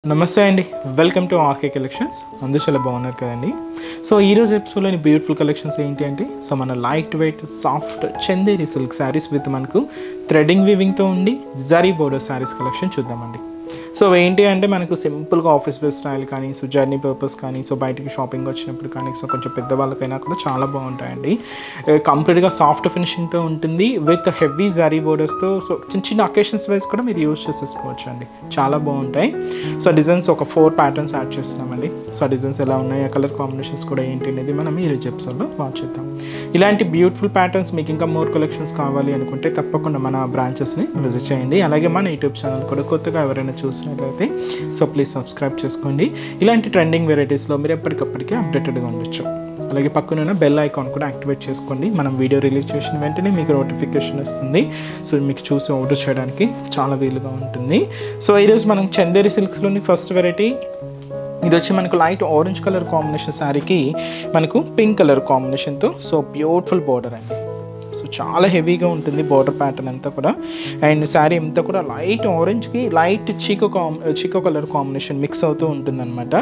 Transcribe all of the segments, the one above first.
నమస్తే అండి, welcome to RK collections. అందరూ చాలా బాగున్నారు కదండి. సో ఈరోజు ఎపిసోడ్లోని బ్యూటిఫుల్ కలెక్షన్స్ ఏంటి అంటే, సో మన light weight soft Chanderi silk saris with మనకు థ్రెడింగ్ వీవింగ్తో ఉండి జరీ బోర్డర్ శారీస్ కలెక్షన్ చూద్దామండి. సో ఏంటి అంటే మనకు సింపుల్గా ఆఫీస్ వేర్ స్టైల్ కానీ, సో జర్నీ పర్పస్ కానీ, సో బయటికి షాపింగ్ వచ్చినప్పుడు కానీ, సో కొంచెం పెద్దవాళ్ళకైనా కూడా చాలా బాగుంటాయండి. కంప్లీట్గా సాఫ్ట్ ఫినిషింగ్తో ఉంటుంది విత్ హెవీ జరీ బోర్డర్స్తో. సో చిన్న చిన్న అకేషన్స్ వైజ్ కూడా మీరు యూజ్ చేసేసుకోవచ్చు అండి, చాలా బాగుంటాయి. సో డిజైన్స్ ఒక 4 ప్యాటర్న్స్ యాడ్ చేస్తున్నామండి. సో డిజైన్స్ ఎలా ఉన్నాయి, ఆ కలర్ కాంబినేషన్స్ కూడా ఏంటి అనేది మనం ఈ రోజు ఎపిసోడ్లో వాచ్ చేద్దాం. ఇలాంటి బ్యూటిఫుల్ ప్యాటర్న్స్ మీకు ఇంకా మోర్ కలెక్షన్స్ కావాలి అనుకుంటే తప్పకుండా మన బ్రాంచెస్ని విజిట్ చేయండి. అలాగే మన యూట్యూబ్ ఛానల్ కూడా కొత్తగా ఎవరైనా చూసినట్లయితే సో ప్లీజ్ సబ్స్క్రైబ్ చేసుకోండి. ఇలాంటి ట్రెండింగ్ వెరైటీస్లో మీరు ఎప్పటికప్పటికీ అప్డేటెడ్గా ఉండొచ్చు. అలాగే పక్కన బెల్ ఐకాన్ కూడా యాక్టివేట్ చేసుకోండి. మనం వీడియో రిలీజ్ చేసిన వెంటనే మీకు నోటిఫికేషన్ వస్తుంది. సో మీకు చూసి ఆర్డర్ చేయడానికి చాలా వీలుగా ఉంటుంది. సో ఈరోజు మనం చందేరి సిల్క్స్లోని ఫస్ట్ వెరైటీ ఇది వచ్చి మనకు లైట్ ఆరెంజ్ కలర్ కాంబినేషన్ శారీకి మనకు పింక్ కలర్ కాంబినేషన్తో సో బ్యూటిఫుల్ బార్డర్ అండి. సో చాలా హెవీగా ఉంటుంది బార్డర్ ప్యాటర్న్ అంతా కూడా. అండ్ శారీ అంతా కూడా light ఆరెంజ్కి light చీకో colour combination mix అవుతూ ఉంటుంది అనమాట.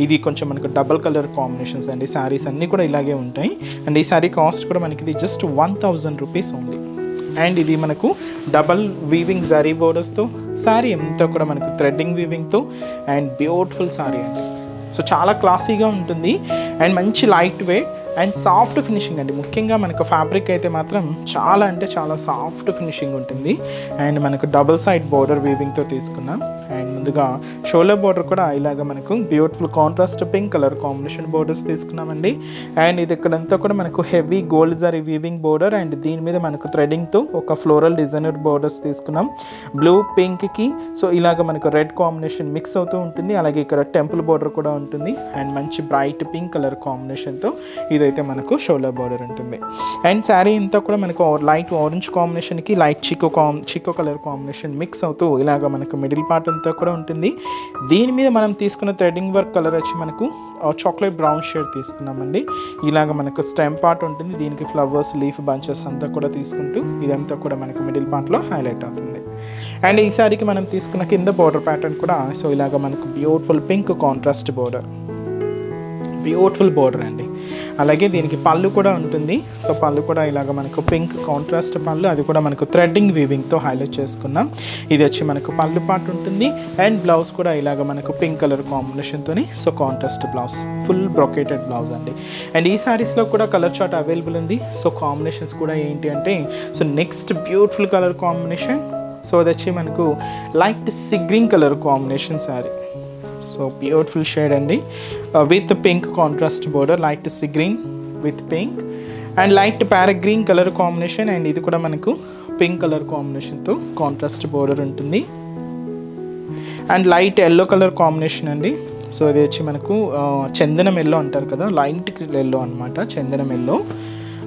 ఇది కొంచెం మనకు డబల్ కలర్ కాంబినేషన్స్ అండి. శారీస్ అన్నీ కూడా ఇలాగే ఉంటాయి. అండ్ ఈ శారీ కాస్ట్ కూడా మనకి ఇది జస్ట్ 1000 రూపీస్ ఓన్లీ. అండ్ ఇది మనకు డబల్ వీవింగ్ జరీ బోర్డర్స్తో శారీ అంతా కూడా మనకు థ్రెడ్డింగ్ వీవింగ్తో అండ్ బ్యూటిఫుల్ శారీ అండి. సో చాలా క్లాసీగా ఉంటుంది అండ్ మంచి light weight and soft finishing అండి. ముఖ్యంగా మనకు ఫ్యాబ్రిక్ అయితే మాత్రం చాలా అంటే చాలా సాఫ్ట్ ఫినిషింగ్ ఉంటుంది. అండ్ మనకు డబుల్ సైడ్ బోర్డర్ వీవింగ్తో తీసుకున్నాం. అండ్ ముందుగా షోల్డర్ బోర్డర్ కూడా ఇలాగ మనకు beautiful contrast pink colour combination borders తీసుకున్నామండి. అండ్ ఇది ఇక్కడంతా కూడా మనకు heavy gold zari weaving border and దీని మీద మనకు థ్రెడింగ్తో ఒక ఫ్లోరల్ డిజైనర్ బోర్డర్స్ తీసుకున్నాం. బ్లూ పింక్కి సో ఇలాగ మనకు రెడ్ కాంబినేషన్ మిక్స్ అవుతూ ఉంటుంది. అలాగే ఇక్కడ టెంపుల్ బోర్డర్ కూడా ఉంటుంది. అండ్ మంచి బ్రైట్ పింక్ కలర్ కాంబినేషన్తో ఇదైతే మనకు షోల్డర్ బోర్డర్ ఉంటుంది. అండ్ శారీ అంతా కూడా మనకు లైట్ ఆరెంజ్ కాంబినేషన్కి light chikoo colour combination mix అవుతూ ఇలాగ మనకు మిడిల్ పార్ట్ అంతా కూడా ఉంటుంది. దీని మీద మనం తీసుకున్న థ్రెడింగ్ వర్క్ కలర్ వచ్చి మనకు చాక్లెట్ బ్రౌన్ షేడ్ తీసుకున్నామండి. ఇలాగ మనకు స్టెమ్ పార్ట్ ఉంటుంది. దీనికి ఫ్లవర్స్ లీఫ్ బంచెస్ అంతా కూడా తీసుకుంటూ ఇదంతా కూడా మనకు మిడిల్ పార్ట్లో హైలైట్ అవుతుంది. అండ్ ఈ శారీకి మనం తీసుకున్న కింద బోర్డర్ ప్యాటర్న్ కూడా సో ఇలాగ మనకు beautiful pink contrast border, beautiful border అండి. అలాగే దీనికి పళ్ళు కూడా ఉంటుంది. సో పళ్ళు కూడా ఇలాగ మనకు పింక్ కాంట్రాస్ట్ పళ్ళు, అది కూడా మనకు థ్రెడ్డింగ్ వీవింగ్తో హైలైట్ చేసుకున్నాం. ఇది వచ్చి మనకు పళ్ళు పార్ట్ ఉంటుంది. అండ్ బ్లౌజ్ కూడా ఇలాగ మనకు పింక్ కలర్ కాంబినేషన్తో so contrast blouse, full brocaded blouse అండి. అండ్ ఈ శారీస్లో కూడా కలర్ చార్ట్ అవైలబుల్ ఉంది. సో కాంబినేషన్స్ కూడా ఏంటి అంటే so next beautiful colour combination so అది వచ్చి మనకు light sea green colour combination sari. So beautiful shade అండి with pink contrast border, light sea green with pink and light parrot green colour combination. And ఇది కూడా మనకు పింక్ కలర్ కాంబినేషన్తో contrast border ఉంటుంది. And light yellow colour combination అండి. So ఇది వచ్చి మనకు చందనం ఎల్లో అంటారు కదా, లైట్ ఎల్లో అనమాట, చందనం ఎల్లో.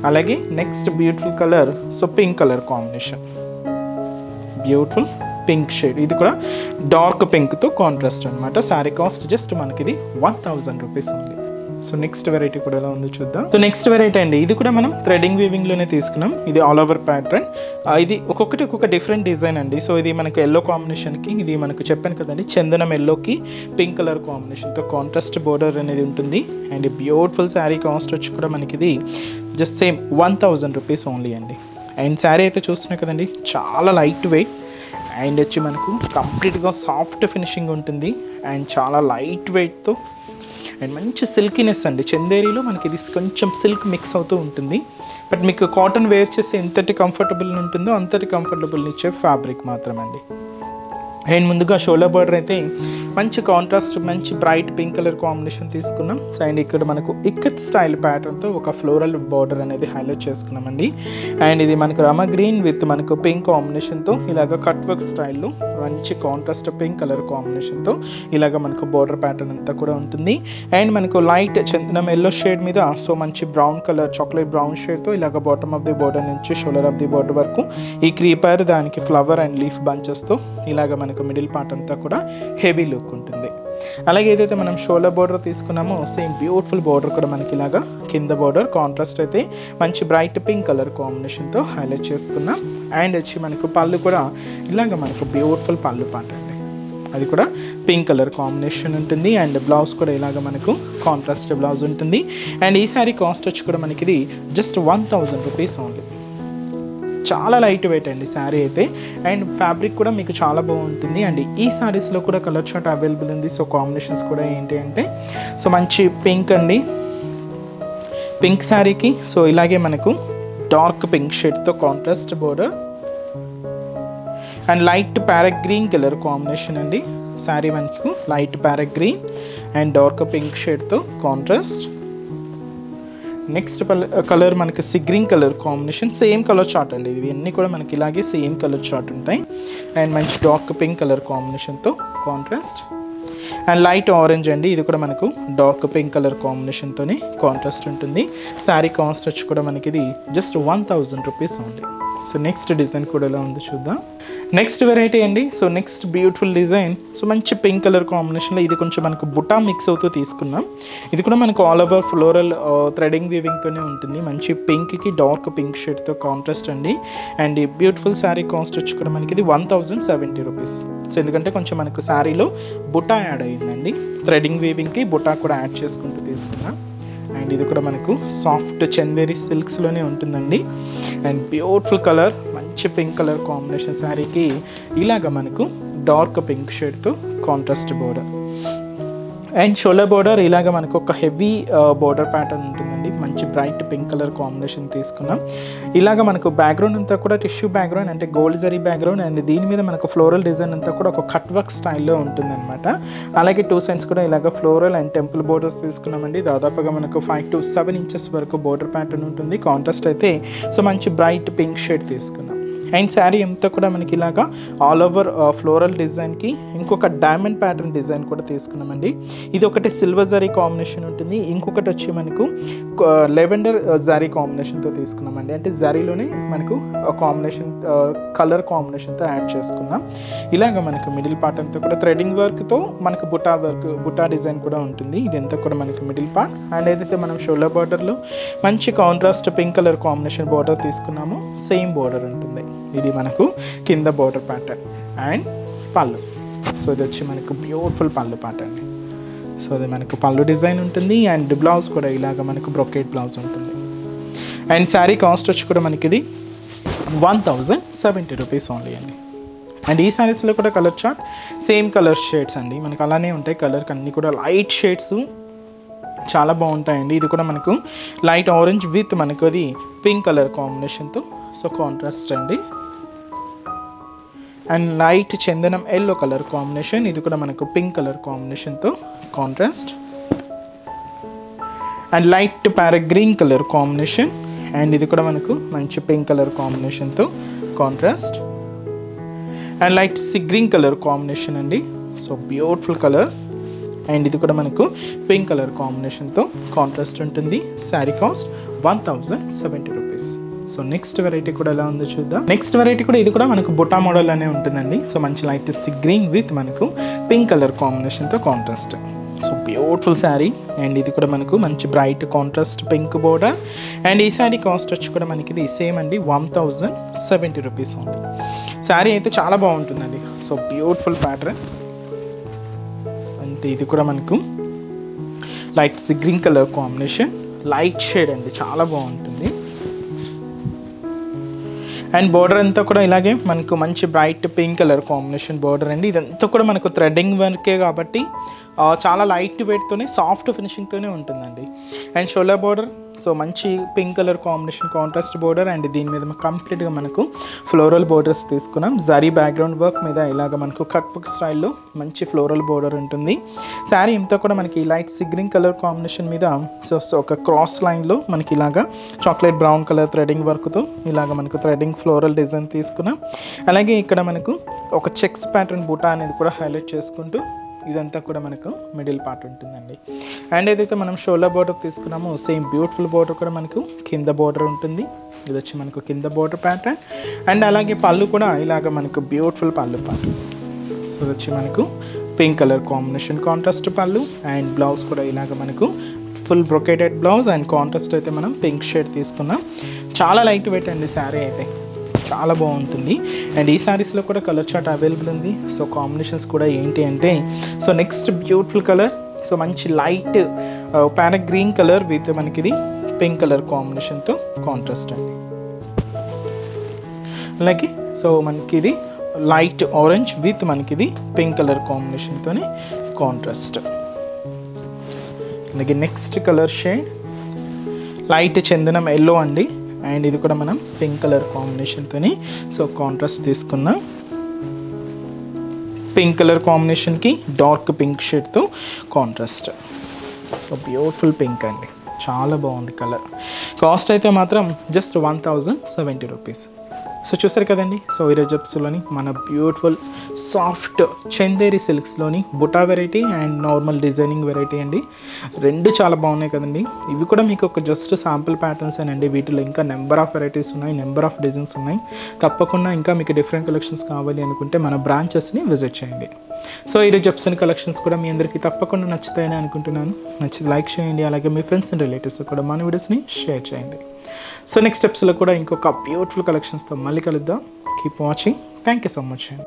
అలాగే next beautiful colour so pink colour combination, beautiful pink shade, ఇది కూడా డార్క్ పింక్తో కాంట్రాస్ట్ అనమాట. శారీ కాస్ట్ జస్ట్ మనకి ఇది 1000 rupees only. So next variety కూడా ఎలా ఉందో చూద్దాం. సో నెక్స్ట్ వెరైటీ అండి, ఇది కూడా మనం థ్రెడింగ్ వీవింగ్లోనే తీసుకున్నాం. ఇది ఆల్ ఓవర్ ప్యాటర్న్, ఇది ఒక్కొక్కటి ఒక్కొక్క డిఫరెంట్ డిజైన్ అండి. సో ఇది మనకు ఎల్లో కాంబినేషన్కి, ఇది మనకు చెప్పాను కదండి చందనం ఎల్లోకి పింక్ కలర్ కాంబినేషన్తో కాంట్రాస్ట్ బోర్డర్ అనేది ఉంటుంది. అండ్ బ్యూటిఫుల్ శారీ కాస్ట్ వచ్చి కూడా మనకి ఇది జస్ట్ సేమ్ 1000 రూపీస్ ఓన్లీ అండి. అండ్ శారీ అయితే చూస్తున్నాయి కదండి, చాలా లైట్ వెయిట్ అండ్ వచ్చి మనకు కంప్లీట్గా సాఫ్ట్ ఫినిషింగ్ ఉంటుంది. అండ్ చాలా లైట్ వెయిట్తో అండ్ మంచి సిల్కీనెస్ అండి. చందేరిలో మనకి ఇది కొంచెం సిల్క్ మిక్స్ అవుతూ ఉంటుంది. బట్ మీకు కాటన్ వేర్ చేస్తే ఎంతటి కంఫర్టబుల్ ఉంటుందో అంతటి కంఫర్టబుల్ ఇచ్చే ఫ్యాబ్రిక్ మాత్రం అండి. అండ్ ముందుగా షోల్డర్ బోర్డర్ అయితే మంచి కాంట్రాస్ట్ మంచి బ్రైట్ పింక్ కలర్ కాంబినేషన్ తీసుకున్నాం. అండ్ ఇక్కడ మనకు ఇక్కత్ స్టైల్ ప్యాటర్న్తో ఒక ఫ్లోరల్ బోర్డర్ అనేది హైలైట్ చేసుకున్నామండి. అండ్ ఇది మనకు రమ గ్రీన్ విత్ మనకు పింక్ కాంబినేషన్తో ఇలాగ కట్ వర్క్ స్టైల్లో మంచి కాంట్రాస్ట్ పింక్ కలర్ కాంబినేషన్తో ఇలాగ మనకు బోర్డర్ ప్యాటర్న్ అంతా కూడా ఉంటుంది. అండ్ మనకు లైట్ చందనం ఎల్లో షేడ్ మీద సో మంచి బ్రౌన్ కలర్ చాక్లెట్ బ్రౌన్ షేడ్తో ఇలాగ బాటమ్ ఆఫ్ ది బోర్డర్ నుంచి షోల్డర్ ఆఫ్ ది బోర్డర్ వరకు ఈ క్రీపర్, దానికి ఫ్లవర్ అండ్ లీఫ్ బంచెస్తో ఇలాగ మనకు మిడిల్ పార్ట్ అంతా కూడా హెవీ లుక్ ఉంటుంది. అలాగే ఏదైతే మనం షోల్డర్ బోర్డర్ తీసుకున్నామో సేమ్ బ్యూటిఫుల్ బోర్డర్ కూడా మనకి ఇలాగా కింద బోర్డర్ కాంట్రాస్ట్ అయితే మంచి బ్రైట్ పింక్ కలర్ కాంబినేషన్తో హైలైట్ చేసుకున్నాం. అండ్ వచ్చి మనకు పళ్ళు కూడా ఇలాగ మనకు బ్యూటిఫుల్ పళ్ళు పాట అండి. అది కూడా పింక్ కలర్ కాంబినేషన్ ఉంటుంది. అండ్ బ్లౌజ్ కూడా ఇలాగ మనకు కాంట్రాస్ట్ బ్లౌజ్ ఉంటుంది. అండ్ ఈ శారీ కాస్ట్ వచ్చి కూడా మనకి ఇది జస్ట్ 1000 రూపీస్ ఓన్లీ. చాలా లైట్ వెయిట్ అండి శారీ అయితే. అండ్ ఫ్యాబ్రిక్ కూడా మీకు చాలా బాగుంటుంది. అండ్ ఈ శారీస్లో కూడా కలర్ చార్ట్ అవైలబుల్ ఉంది. సో కాంబినేషన్స్ కూడా ఏంటి అంటే సో మంచి పింక్ అండి, పింక్ శారీకి సో ఇలాగే మనకు డార్క్ పింక్ షేడ్తో contrast border and light parrot green colour combination అండి. శారీ మనకు light parrot green and dark pink షేడ్తో కాంట్రాస్ట్. నెక్స్ట్ కలర్ మనకి sea green colour combination, same colour chart అండి. ఇవన్నీ కూడా మనకి ఇలాగే సేమ్ కలర్ చార్ట్ ఉంటాయి. అండ్ మంచి డార్క్ పింక్ కలర్ కాంబినేషన్తో కాంట్రాస్ట్ అండ్ లైట్ ఆరెంజ్ అండి. ఇది కూడా మనకు డార్క్ పింక్ కలర్ కాంబినేషన్తోనే కాంట్రాస్ట్ ఉంటుంది. శారీ కాస్ట్ వచ్చి కూడా మనకి ఇది just 1000 rupees only. So next design కూడా ఎలా ఉందో చూద్దాం. నెక్స్ట్ వెరైటీ అండి. So next beautiful design. So మంచి పింక్ కలర్ కాంబినేషన్లో ఇది కొంచెం మనకు బుటా మిక్స్ అవుతూ తీసుకున్నాం. ఇది కూడా మనకు ఆల్ ఓవర్ ఫ్లోరల్ థ్రెడింగ్ వీవింగ్తోనే ఉంటుంది. మంచి పింక్కి డార్క్ పింక్ షేడ్తో కాంట్రాస్ట్ అండి. అండ్ ఈ బ్యూటిఫుల్ శారీ కాస్ట్ వచ్చి కూడా మనకి ఇది 1070 రూపీస్. సో ఎందుకంటే కొంచెం మనకు శారీలో బుటా యాడ్ అయ్యిందండి. థ్రెడింగ్ వీవింగ్కి బుటా కూడా యాడ్ చేసుకుంటూ తీసుకున్నాం. అండ్ ఇది కూడా మనకు సాఫ్ట్ చందేరి సిల్క్స్లోనే ఉంటుందండి. అండ్ బ్యూటిఫుల్ కలర్, మంచి పింక్ కలర్ కాంబినేషన్ శారీకి ఇలాగ మనకు డార్క్ పింక్ షేడ్తో contrast border and shoulder border ఇలాగ మనకు ఒక హెవీ బోర్డర్ ప్యాటర్న్ ఉంటుందండి. మంచి బ్రైట్ పింక్ కలర్ కాంబినేషన్ తీసుకున్నాం. ఇలాగ మనకు బ్యాక్గ్రౌండ్ అంతా కూడా టిష్యూ బ్యాక్గ్రౌండ్ అంటే గోల్డ్ జరీ బ్యాక్గ్రౌండ్ అండ్ దీని మీద మనకు ఫ్లోరల్ డిజైన్ అంతా కూడా ఒక కట్ వర్క్ స్టైల్లో ఉంటుందన్నమాట. అలాగే 2 సైడ్స్ కూడా ఇలాగ ఫ్లోరల్ అండ్ టెంపుల్ బోర్డర్స్ తీసుకున్నామండి. దాదాపుగా మనకు 5 to 7 ఇంచెస్ వరకు బోర్డర్ ప్యాటర్న్ ఉంటుంది. కాంట్రాస్ట్ అయితే సో మంచి బ్రైట్ పింక్ షేడ్ తీసుకున్నాం. అండ్ శారీ అంతా కూడా మనకి ఇలాగా ఆల్ ఓవర్ ఫ్లోరల్ డిజైన్కి ఇంకొక డైమండ్ ప్యాటర్న్ డిజైన్ కూడా తీసుకున్నామండి. ఇది ఒకటి సిల్వర్ జరీ కాంబినేషన్ ఉంటుంది, ఇంకొకటి వచ్చి మనకు లెవెండర్ జరీ కాంబినేషన్తో తీసుకున్నామండి. అంటే జరీలోనే మనకు కాంబినేషన్ కలర్ కాంబినేషన్తో యాడ్ చేసుకున్నాం. ఇలాగ మనకు మిడిల్ పార్ట్ అంతా కూడా థ్రెడింగ్ వర్క్తో మనకు బుటా డిజైన్ కూడా ఉంటుంది. ఇదంతా కూడా మనకు మిడిల్ పార్ట్. అండ్ ఏదైతే మనం షోల్డర్ బార్డర్లో మంచి contrast pink colour combination border తీసుకున్నామో సేమ్ బార్డర్ ఉంటుంది. ఇది మనకు కింద బోర్డర్ ప్యాటర్న్ అండ్ పళ్ళు. సో ఇది వచ్చి మనకు బ్యూటిఫుల్ పళ్ళు ప్యాటర్న్ అండి. సో అది మనకు పళ్ళు డిజైన్ ఉంటుంది. అండ్ బ్లౌజ్ కూడా ఇలాగ మనకు బ్రొకేట్ బ్లౌజ్ ఉంటుంది. అండ్ శారీ కాస్ట్ వచ్చి కూడా మనకి ఇది 1070 రూపీస్ ఓన్లీ అండి. అండ్ ఈ శారీస్లో కూడా colour chart same colour shades అండి. మనకు అలానే ఉంటాయి. కలర్ అన్నీ కూడా లైట్ షేడ్స్ చాలా బాగుంటాయండి. ఇది కూడా మనకు లైట్ ఆరెంజ్ విత్ మనకు అది పింక్ కలర్ కాంబినేషన్తో సో కాంట్రాస్ట్ అండి. అండ్ లైట్ చందనం ఎల్లో కలర్ కాంబినేషన్, ఇది కూడా మనకు పింక్ కలర్ కాంబినేషన్తో contrast. And light parrot green colour combination and ఇది కూడా మనకు మంచి పింక్ కలర్ కాంబినేషన్తో contrast. And light sea green colour combination అండి. So beautiful colour. అండ్ ఇది కూడా మనకు పింక్ కలర్ కాంబినేషన్తో కాంట్రాస్ట్ ఉంటుంది. Sari cost 1070 rupees. So next variety కూడా ఎలా ఉందో చూద్దాం. నెక్స్ట్ వెరైటీ కూడా ఇది కూడా మనకు బుటా మోడల్ అనే ఉంటుందండి. సో మంచి లైట్ సీ గ్రీన్ విత్ మనకు పింక్ కలర్ కాంబినేషన్తో contrast. So beautiful sari. And ఇది కూడా మనకు మంచి bright contrast pink border. And ఈ శారీ కాస్ట్ వచ్చి కూడా మనకి ఇది సేమ్ అండి 1070 రూపీస్ ఉంది. శారీ అయితే చాలా బాగుంటుందండి. So beautiful pattern. అంటే ఇది కూడా మనకు light sea green colour combination, light shade అండి, చాలా బాగుంటుంది. అండ్ బోర్డర్ అంతా కూడా ఇలాగే మనకు మంచి bright pink colour combination border అండి. ఇదంతా కూడా మనకు థ్రెడ్డింగ్ వర్కే కాబట్టి చాలా లైట్ వెయిట్తోనే సాఫ్ట్ ఫినిషింగ్తోనే ఉంటుందండి. అండ్ షోల్డర్ బోర్డర్ సో మంచి pink colour combination contrast border. And దీని మీద కంప్లీట్గా మనకు ఫ్లోరల్ బోర్డర్స్ తీసుకున్నాం. జరీ బ్యాక్గ్రౌండ్ వర్క్ మీద ఇలాగ మనకు కట్ వర్క్ స్టైల్లో మంచి ఫ్లోరల్ బోర్డర్ ఉంటుంది. శారీ అంతా కూడా మనకి light sea green colour combination మీద సో ఒక క్రాస్ లైన్లో మనకి ఇలాగా చాక్లెట్ బ్రౌన్ కలర్ థ్రెడింగ్ వర్క్తో ఇలాగ మనకు థ్రెడింగ్ ఫ్లోరల్ డిజైన్ తీసుకున్నాం. అలాగే ఇక్కడ మనకు ఒక చెక్స్ ప్యాటర్న్ బూటా అనేది కూడా హైలైట్ చేసుకుంటూ ఇదంతా కూడా మనకు మిడిల్ పార్ట్ ఉంటుందండి. అండ్ ఏదైతే మనం షోల్డర్ బోర్డర్ తీసుకున్నామో సేమ్ బ్యూటిఫుల్ బోర్డర్ కూడా మనకు కింద బోర్డర్ ఉంటుంది. ఇది వచ్చి మనకు కింద బోర్డర్ ప్యాటర్న్. అండ్ అలాగే పళ్ళు కూడా ఇలాగ మనకు బ్యూటిఫుల్ పళ్ళు ప్యాటర్న్. సో ఇది వచ్చి మనకు పింక్ కలర్ కాంబినేషన్ కాంట్రాస్ట్ పళ్ళు. అండ్ బ్లౌజ్ కూడా ఇలాగ మనకు full brocaded blouse. And contrast అయితే మనం పింక్ షేడ్ తీసుకున్నాం. చాలా లైట్ వెయిట్ అండి శారీ అయితే. చాలా బాగుంటుంది. అండ్ ఈ శారీస్లో కూడా కలర్ చార్ట్ అవైలబుల్ ఉంది. సో కాంబినేషన్స్ కూడా ఏంటి అంటే, so next beautiful colour, so మంచి light parrot green colour with మనకి ఇది పింక్ కలర్ కాంబినేషన్తో కాంట్రాస్ట్ అండి. అలాగే సో మనకి ఇది లైట్ ఆరెంజ్ విత్ మనకి ఇది పింక్ కలర్ కాంబినేషన్తోనే కాంట్రాస్ట్. అలాగే నెక్స్ట్ కలర్ షేడ్ లైట్ చందనం ఎల్లో అండి. అండ్ ఇది కూడా మనం పింక్ కలర్ కాంబినేషన్తోని సో కాంట్రాస్ట్ తీసుకున్నాం. పింక్ కలర్ కాంబినేషన్కి డార్క్ పింక్ షేడ్తో కాంట్రాస్ట్. సో బ్యూటిఫుల్ పింక్ అండి, చాలా బాగుంది కలర్. కాస్ట్ అయితే మాత్రం జస్ట్ 1070 రూపీస్. సో చూసారు కదండి. సో ఈరోజు ఎపిసోడ్లోని మన బ్యూటిఫుల్ సాఫ్ట్ చందేరి సిల్క్స్లోని బుటా variety and normal designing variety అండి. రెండు చాలా బాగున్నాయి కదండి. ఇవి కూడా మీకు ఒక జస్ట్ శాంపుల్ ప్యాటర్న్స్ అండి. వీటిలో ఇంకా నెంబర్ ఆఫ్ వెరైటీస్ ఉన్నాయి, నెంబర్ ఆఫ్ డిజైన్స్ ఉన్నాయి. తప్పకుండా ఇంకా మీకు డిఫరెంట్ కలెక్షన్స్ కావాలి అనుకుంటే మన బ్రాంచెస్ని విజిట్ చేయండి. సో ఈరోజు ఎపిసోడ్ కలెక్షన్స్ కూడా మీ అందరికీ తప్పకుండా నచ్చుతాయని అనుకుంటున్నాను. నచ్చితే లైక్ చేయండి, అలాగే మీ ఫ్రెండ్స్ అండ్ రిలేటివ్స్ కూడా మన వీడియోస్ని షేర్ చేయండి. సో నెక్స్ట్ ఎపిసోడ్లో కూడా ఇంకొక బ్యూటిఫుల్ కలెక్షన్స్తో మళ్ళీ కలుద్దాం. Keep watching. Thank you so much అండి.